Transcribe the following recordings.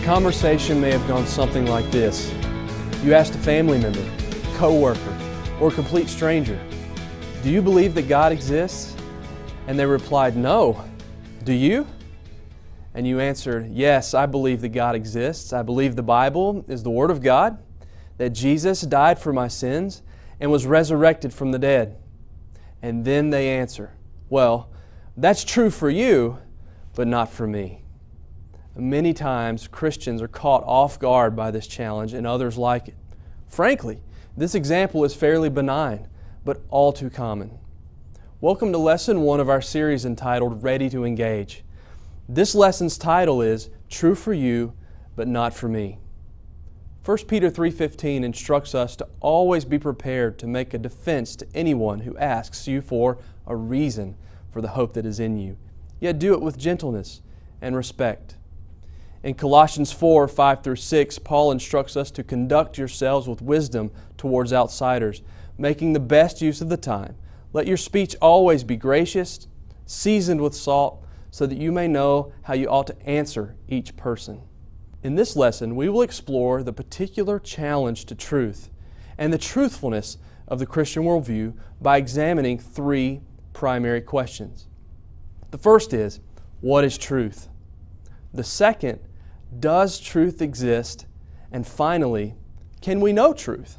conversation may have gone something like this. You asked a family member, co-worker, or a complete stranger, "Do you believe that God exists?" And they replied, "No. Do you?" And you answered, "Yes, I believe that God exists. I believe the Bible is the Word of God, that Jesus died for my sins and was resurrected from the dead." And then they answer, "Well, that's true for you, but not for me." Many times Christians are caught off guard by this challenge and others like it. Frankly, this example is fairly benign, but all too common. Welcome to Lesson 1 of our series entitled Ready to Engage. This lesson's title is True for You, but Not for Me. 1 Peter 3:15 instructs us to always be prepared to make a defense to anyone who asks you for a reason for the hope that is in you, yet do it with gentleness and respect. In Colossians 4:5-6, Paul instructs us to conduct yourselves with wisdom towards outsiders, making the best use of the time. Let your speech always be gracious, seasoned with salt, so that you may know how you ought to answer each person. In this lesson, we will explore the particular challenge to truth and the truthfulness of the Christian worldview by examining three primary questions. The first is, what is truth? The second, does truth exist? And finally, can we know truth?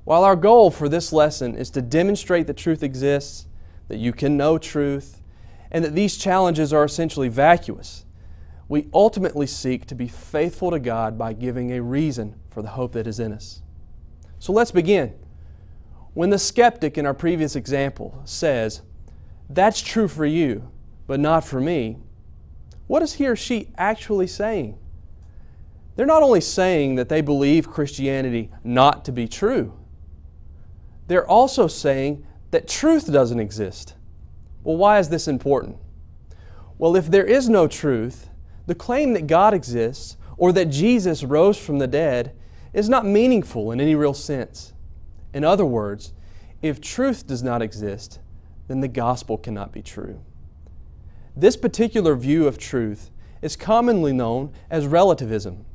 While our goal for this lesson is to demonstrate that truth exists, that you can know truth, and that these challenges are essentially vacuous, we ultimately seek to be faithful to God by giving a reason for the hope that is in us. So let's begin. When the skeptic in our previous example says, "That's true for you, but not for me," what is he or she actually saying? They're not only saying that they believe Christianity not to be true, they're also saying that truth doesn't exist. Well, why is this important? Well, if there is no truth, the claim that God exists or that Jesus rose from the dead is not meaningful in any real sense. In other words, if truth does not exist, then the gospel cannot be true. This particular view of truth is commonly known as relativism.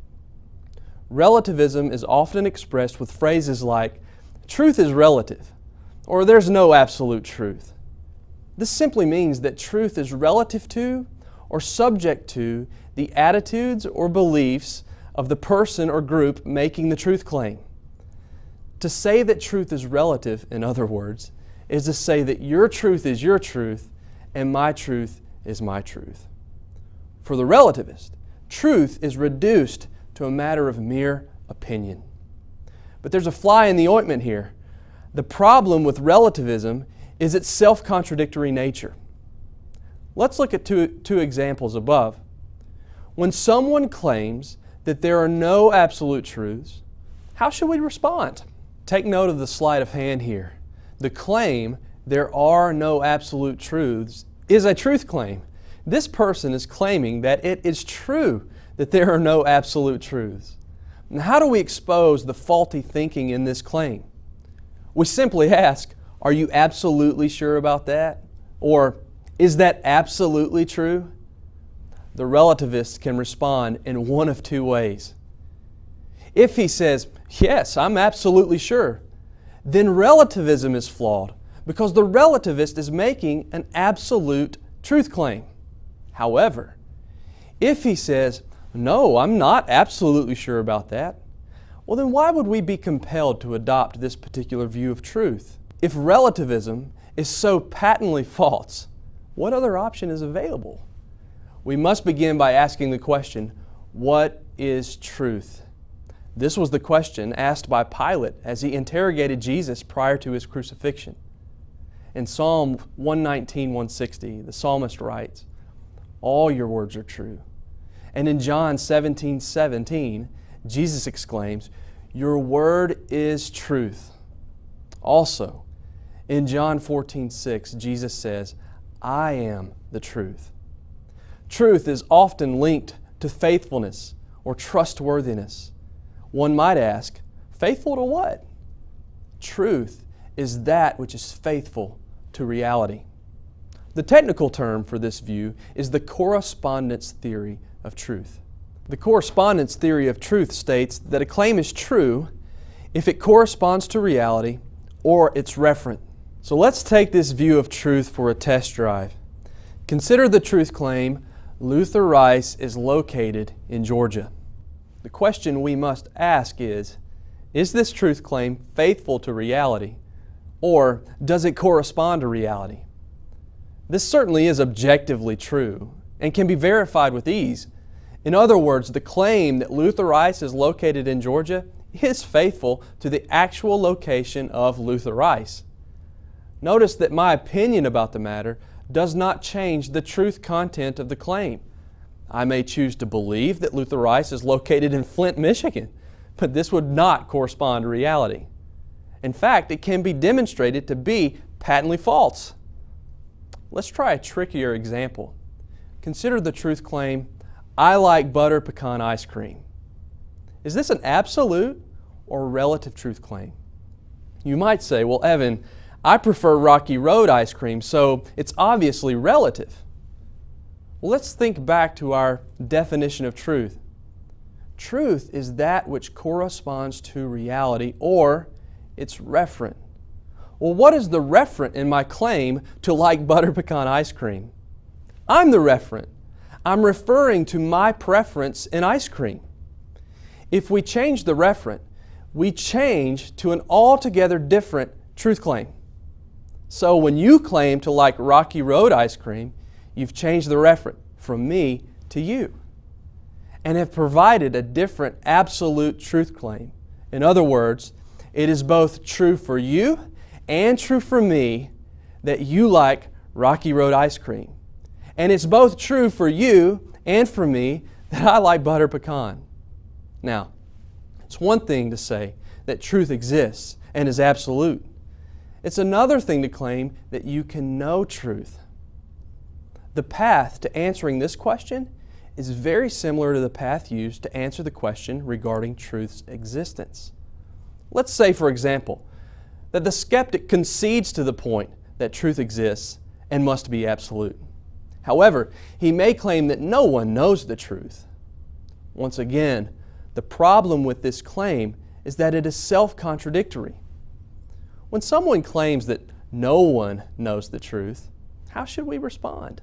Relativism is often expressed with phrases like, "Truth is relative," or "There's no absolute truth." This simply means that truth is relative to or subject to the attitudes or beliefs of the person or group making the truth claim. To say that truth is relative, in other words, is to say that your truth is your truth and my truth is my truth. For the relativist, truth is reduced to a matter of mere opinion. But there's a fly in the ointment here. The problem with relativism is its self-contradictory nature. Let's look at two examples above. When someone claims that there are no absolute truths, how should we respond? Take note of the sleight of hand here. The claim, "There are no absolute truths," is a truth claim. This person is claiming that it is true that there are no absolute truths. Now, how do we expose the faulty thinking in this claim? We simply ask, "Are you absolutely sure about that?" Or, "Is that absolutely true?" The relativist can respond in one of two ways. If he says, "Yes, I'm absolutely sure," then relativism is flawed because the relativist is making an absolute truth claim. However, if he says, "No, I'm not absolutely sure about that," well then why would we be compelled to adopt this particular view of truth? If relativism is so patently false, what other option is available? We must begin by asking the question, what is truth? This was the question asked by Pilate as he interrogated Jesus prior to his crucifixion. In Psalm 119:160, the psalmist writes, "All your words are true." And in John 17:17, Jesus exclaims, "Your word is truth." Also, in John 14:6, Jesus says, "I am the truth." Truth is often linked to faithfulness or trustworthiness. One might ask, faithful to what? Truth is that which is faithful to reality. The technical term for this view is the correspondence theory of truth. The correspondence theory of truth states that a claim is true if it corresponds to reality or it's referent. So let's take this view of truth for a test drive. Consider the truth claim, Luther Rice is located in Georgia. The question we must ask is this truth claim faithful to reality, or does it correspond to reality? This certainly is objectively true and can be verified with ease. In other words, the claim that Luther Rice is located in Georgia is faithful to the actual location of Luther Rice. Notice that my opinion about the matter does not change the truth content of the claim. I may choose to believe that Luther Rice is located in Flint, Michigan, but this would not correspond to reality. In fact, it can be demonstrated to be patently false. Let's try a trickier example. Consider the truth claim, I like butter pecan ice cream. Is this an absolute or relative truth claim? You might say, well, Evan, I prefer Rocky Road ice cream, so it's obviously relative. Well, let's think back to our definition of truth. Truth is that which corresponds to reality, or it's referent. Well, what is the referent in my claim to like butter pecan ice cream? I'm the referent. I'm referring to my preference in ice cream. If we change the referent, we change to an altogether different truth claim. So when you claim to like Rocky Road ice cream, you've changed the referent from me to you and have provided a different absolute truth claim. In other words, it is both true for you and true for me that you like Rocky Road ice cream. And it's both true for you and for me that I like butter pecan. Now, it's one thing to say that truth exists and is absolute. It's another thing to claim that you can know truth. The path to answering this question is very similar to the path used to answer the question regarding truth's existence. Let's say, for example, that the skeptic concedes to the point that truth exists and must be absolute. However, he may claim that no one knows the truth. Once again, the problem with this claim is that it is self-contradictory. When someone claims that no one knows the truth, how should we respond?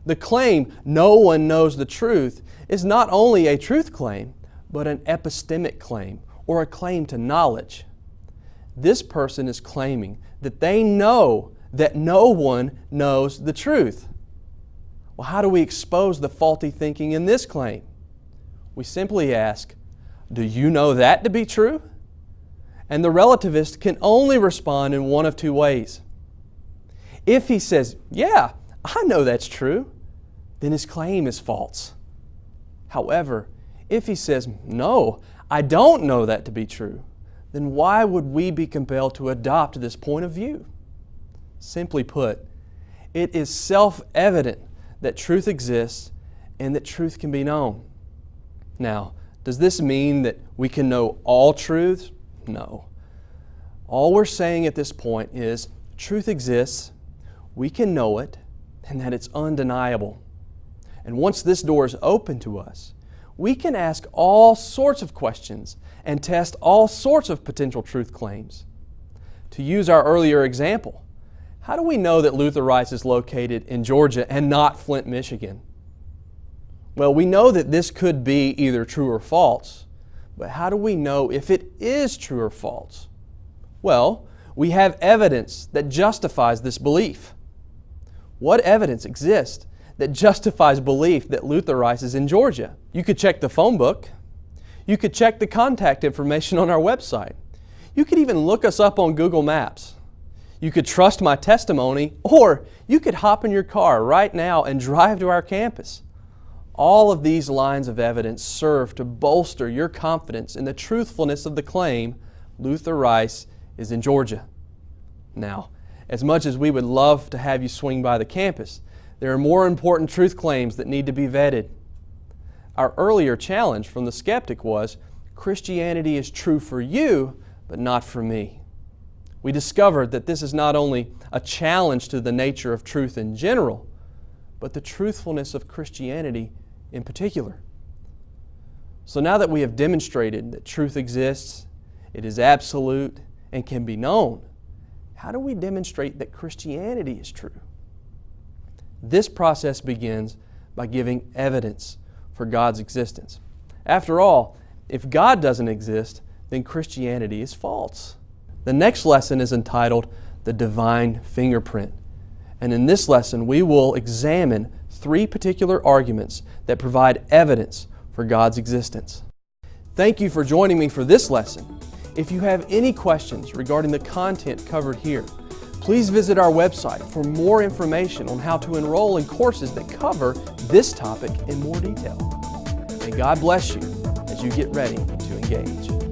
The claim, no one knows the truth, is not only a truth claim, but an epistemic claim, or a claim to knowledge. This person is claiming that they know that no one knows the truth. Well, how do we expose the faulty thinking in this claim? We simply ask, do you know that to be true? And the relativist can only respond in one of two ways. If he says, yeah, I know that's true, then his claim is false. However, if he says, no, I don't know that to be true, then why would we be compelled to adopt this point of view? Simply put, it is self-evident that truth exists and that truth can be known. Now, does this mean that we can know all truths? No. All we're saying at this point is truth exists, we can know it, and that it's undeniable. And once this door is open to us, we can ask all sorts of questions and test all sorts of potential truth claims. To use our earlier example, how do we know that Luther Rice is located in Georgia and not Flint, Michigan? Well, we know that this could be either true or false, but how do we know if it is true or false? Well, we have evidence that justifies this belief. What evidence exists that justifies belief that Luther Rice is in Georgia? You could check the phone book. You could check the contact information on our website. You could even look us up on Google Maps. You could trust my testimony, or you could hop in your car right now and drive to our campus. All of these lines of evidence serve to bolster your confidence in the truthfulness of the claim, Luther Rice is in Georgia. Now, as much as we would love to have you swing by the campus, there are more important truth claims that need to be vetted. Our earlier challenge from the skeptic was, Christianity is true for you, but not for me. We discovered that this is not only a challenge to the nature of truth in general, but the truthfulness of Christianity in particular. So now that we have demonstrated that truth exists, it is absolute, and can be known, how do we demonstrate that Christianity is true? This process begins by giving evidence for God's existence. After all, if God doesn't exist, then Christianity is false. The next lesson is entitled The Divine Fingerprint. And in this lesson, we will examine 3 particular arguments that provide evidence for God's existence. Thank you for joining me for this lesson. If you have any questions regarding the content covered here, please visit our website for more information on how to enroll in courses that cover this topic in more detail. May God bless you as you get ready to engage.